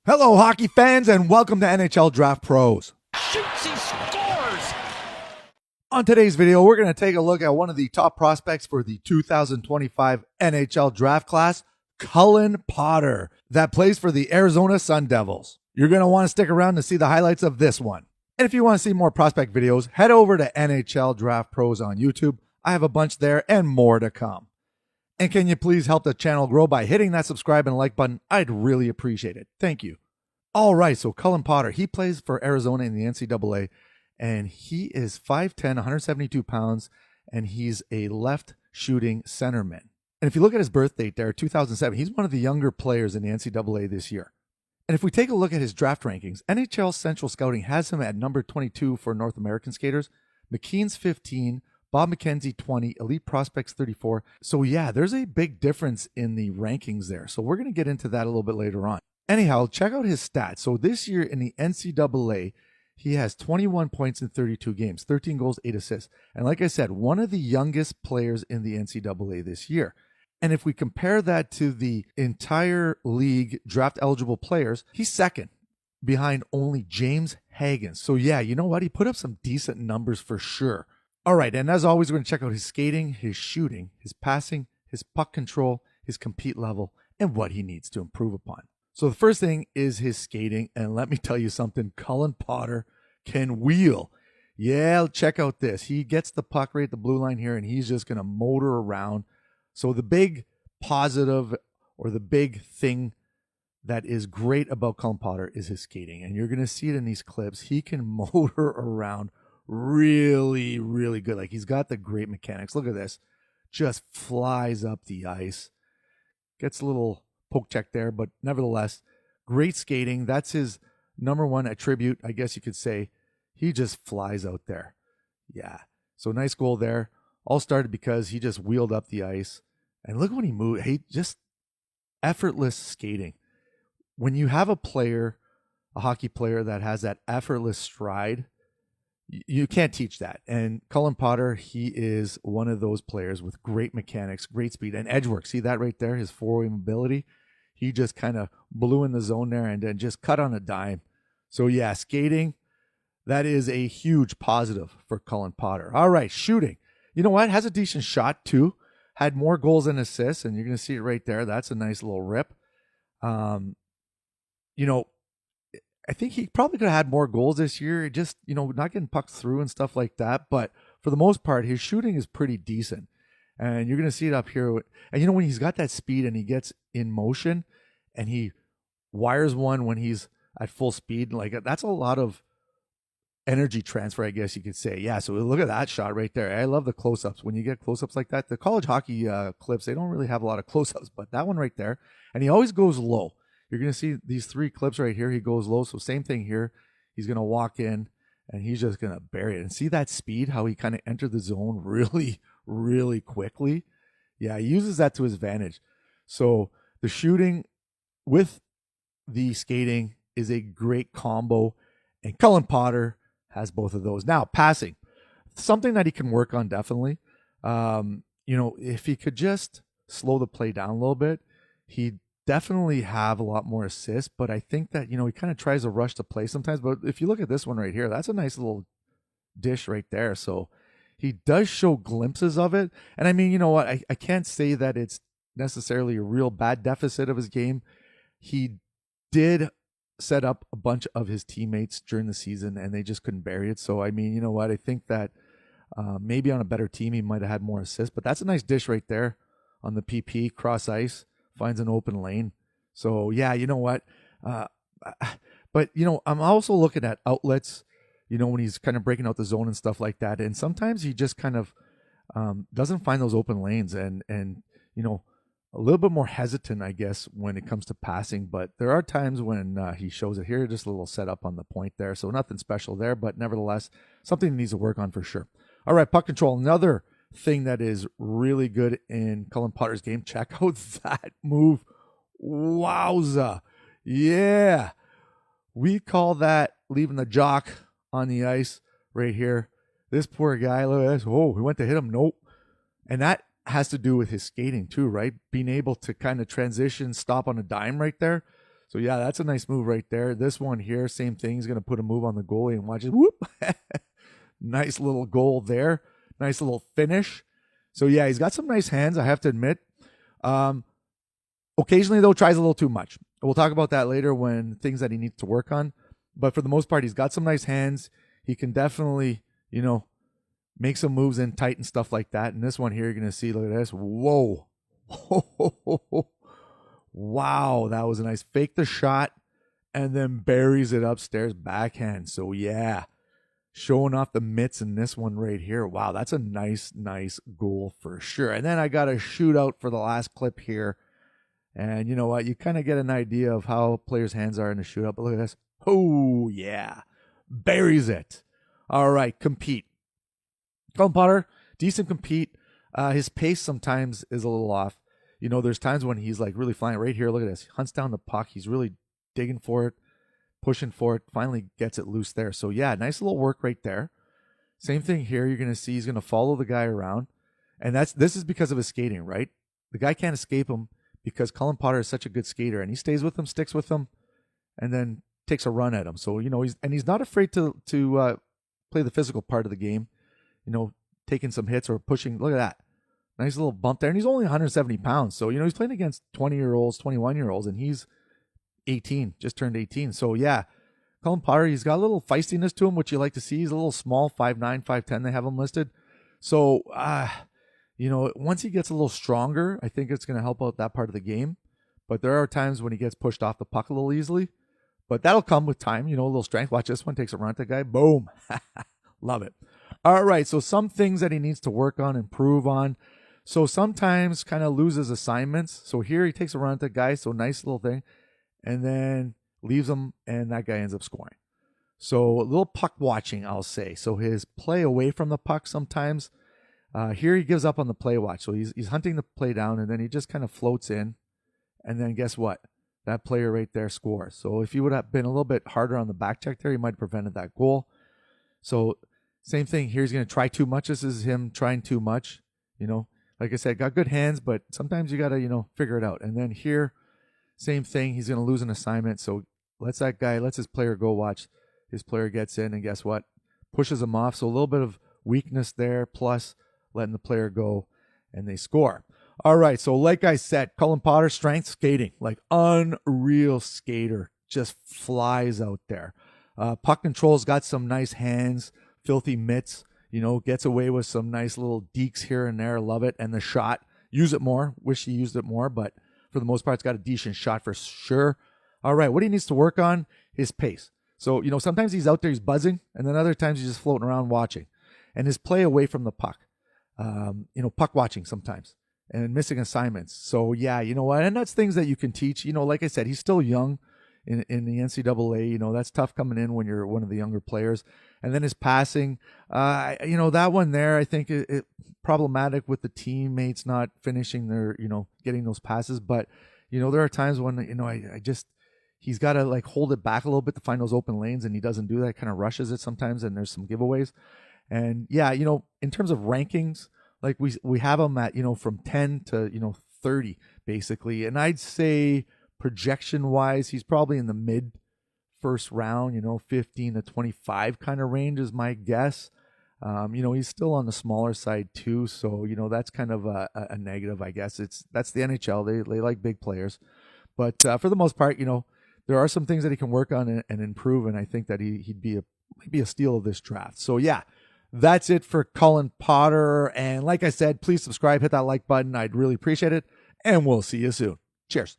Hello, hockey fans, and welcome to NHL Draft Pros. Shoots, he scores! On today's video, we're going to take a look at one of the top prospects for the 2025 NHL Draft Class, Cullen Potter, that plays for the Arizona Sun Devils. You're going to want to stick around to see the highlights of this one. And if you want to see more prospect videos, head over to NHL Draft Pros on YouTube. I have a bunch there and more to come. And can you please help the channel grow by hitting that subscribe and like button? I'd really appreciate it. Thank you. All right, so Cullen Potter, he plays for Arizona in the NCAA, and he is 5'10", 172 pounds, and he's a left-shooting centerman. And if you look at his birth date there, 2007, he's one of the younger players in the NCAA this year. And if we take a look at his draft rankings, NHL Central Scouting has him at number 22 for North American skaters, McKeen's 15, Bob McKenzie 20, Elite Prospects 34. So yeah, there's a big difference in the rankings there. So we're going to get into that a little bit later on. Anyhow, check out his stats. So this year in the NCAA, he has 21 points in 32 games, 13 goals, 8 assists. And like I said, one of the youngest players in the NCAA this year. And if we compare that to the entire league draft eligible players, he's second behind only James Hagan. So yeah, you know what? He put up some decent numbers for sure. All right, and as always, we're going to check out his skating, his shooting, his passing, his puck control, his compete level, and what he needs to improve upon. So the first thing is his skating, and let me tell you something, Cullen Potter can wheel. Yeah, check out this. He gets the puck right at the blue line here, and he's just going to motor around. So the big positive or the big thing that is great about Cullen Potter is his skating, and you're going to see it in these clips. He can motor around really, really good. Like, he's got the great mechanics. Look at this. Just flies up the ice. Gets a little poke check there, but nevertheless, great skating. That's his number one attribute, I guess you could say. He just flies out there. Yeah. So nice goal there. All started because he just wheeled up the ice. And look when he moved. He just effortless skating. When you have a player, a hockey player that has that effortless stride, you can't teach that. And Cullen Potter, he is one of those players with great mechanics, great speed, and edge work. See that right there, his four-way mobility? He just kind of blew in the zone there and then just cut on a dime. So yeah, skating, that is a huge positive for Cullen Potter. All right, shooting. You know what? Has a decent shot too. Had more goals than assists, and you're going to see it right there. That's a nice little rip. I think he probably could have had more goals this year, just, not getting pucks through and stuff like that. But for the most part, his shooting is pretty decent. And you're going to see it up here. And, when he's got that speed and he gets in motion and he wires one when he's at full speed, like, that's a lot of energy transfer, I guess you could say. Yeah, so look at that shot right there. I love the close-ups. When you get close-ups like that, the college hockey clips, they don't really have a lot of close-ups, but that one right there. And he always goes low. You're going to see these three clips right here. He goes low. So same thing here. He's going to walk in and he's just going to bury it. And see that speed, how he kind of entered the zone really, really quickly. Yeah, he uses that to his advantage. So the shooting with the skating is a great combo. And Cullen Potter has both of those. Now, passing. Something that he can work on definitely. If he could just slow the play down a little bit, he'd definitely have a lot more assists, but I think that, he kind of tries to rush the play sometimes. But if you look at this one right here, that's a nice little dish right there. So he does show glimpses of it. And I mean, you know what? I can't say that it's necessarily a real bad deficit of his game. He did set up a bunch of his teammates during the season and they just couldn't bury it. So, I mean, you know what? I think that maybe on a better team, he might have had more assists, but that's a nice dish right there on the PP cross ice. Finds an open lane. So yeah, you know what? But I'm also looking at outlets, when he's kind of breaking out the zone and stuff like that. And sometimes he just kind of doesn't find those open lanes and a little bit more hesitant, I guess, when it comes to passing. But there are times when he shows it here, just a little setup on the point there. So nothing special there, but nevertheless, something he needs to work on for sure. All right, puck control. Another thing that is really good in Cullen Potter's game. Check out that move. Wowza. Yeah. We call that leaving the jock on the ice right here. This poor guy, look at this. Oh, we went to hit him. Nope. And that has to do with his skating too, right? Being able to kind of transition, stop on a dime right there. So yeah, that's a nice move right there. This one here, same thing. He's going to put a move on the goalie and watch it. Whoop. Nice little goal there. Nice little finish. So yeah, he's got some nice hands, I have to admit. Occasionally, though, tries a little too much. We'll talk about that later when things that he needs to work on. But for the most part, he's got some nice hands. He can definitely, make some moves in tight and stuff like that. And this one here, you're going to see, look at this. Whoa. Wow, that was a nice fake the shot and then buries it upstairs backhand. So yeah, showing off the mitts in this one right here. Wow, that's a nice goal for sure. And then I got a shootout for the last clip here. And you know what? You kind of get an idea of how players' hands are in a shootout. But look at this. Oh, yeah. Buries it. All right, compete. Cullen Potter, decent compete. His pace sometimes is a little off. There's times when he's like really flying right here. Look at this. He hunts down the puck. He's really digging for it, pushing for it, finally gets it loose there. So yeah, nice little work right there. Same thing here. You're going to see he's going to follow the guy around. And this is because of his skating, right? The guy can't escape him because Cullen Potter is such a good skater, and he stays with him, sticks with him, and then takes a run at him. So, he's not afraid to play the physical part of the game, taking some hits or pushing. Look at that. Nice little bump there. And he's only 170 pounds. So, he's playing against 20-year-olds, 21-year-olds, and he's 18, just turned 18. So, yeah, Cullen Potter, he's got a little feistiness to him, which you like to see. He's a little small, 5'9", 5'10", they have him listed. So, once he gets a little stronger, I think it's going to help out that part of the game. But there are times when he gets pushed off the puck a little easily. But that'll come with time, a little strength. Watch this one, takes a run at the guy. Boom. Love it. All right, so some things that he needs to work on, improve on. So sometimes kind of loses assignments. So here he takes a run at the guy, so nice little thing. And then leaves him, and that guy ends up scoring. So a little puck watching, I'll say. So his play away from the puck sometimes. Here he gives up on the play watch. So he's hunting the play down, and then he just kind of floats in. And then guess what? That player right there scores. So if he would have been a little bit harder on the back check there, he might have prevented that goal. So same thing here. He's going to try too much. This is him trying too much. Like I said, got good hands, but sometimes you got to, figure it out. And then here, same thing. He's going to lose an assignment. So lets his player go watch. His player gets in, and guess what? Pushes him off. So a little bit of weakness there, plus letting the player go, and they score. All right, so like I said, Cullen Potter, strength skating, like unreal skater, just flies out there. Puck control's got some nice hands, filthy mitts, gets away with some nice little dekes here and there. Love it. And the shot, use it more. Wish he used it more, but for the most part, it's got a decent shot for sure. All right, what he needs to work on is pace. So, sometimes he's out there, he's buzzing, and then other times he's just floating around watching. And his play away from the puck, puck watching sometimes. And missing assignments. So, yeah, you know what? And that's things that you can teach. Like I said, he's still young in the NCAA. That's tough coming in when you're one of the younger players. And then his passing, that one there, I think it problematic with the teammates not finishing their, getting those passes. But, there are times when, he's got to like hold it back a little bit to find those open lanes. And he doesn't do that, kind of rushes it sometimes. And there's some giveaways. And, yeah, in terms of rankings, like we have them at, from 10 to, 30 basically. And I'd say projection wise, he's probably in the mid first round, 15 to 25 kind of range is my guess. He's still on the smaller side too. So, that's kind of a negative, I guess. That's the NHL. They like big players, but for the most part, there are some things that he can work on and improve. And I think that he'd be a steal of this draft. So yeah. That's it for Cullen Potter. And like I said, please subscribe, hit that like button. I'd really appreciate it. And we'll see you soon. Cheers.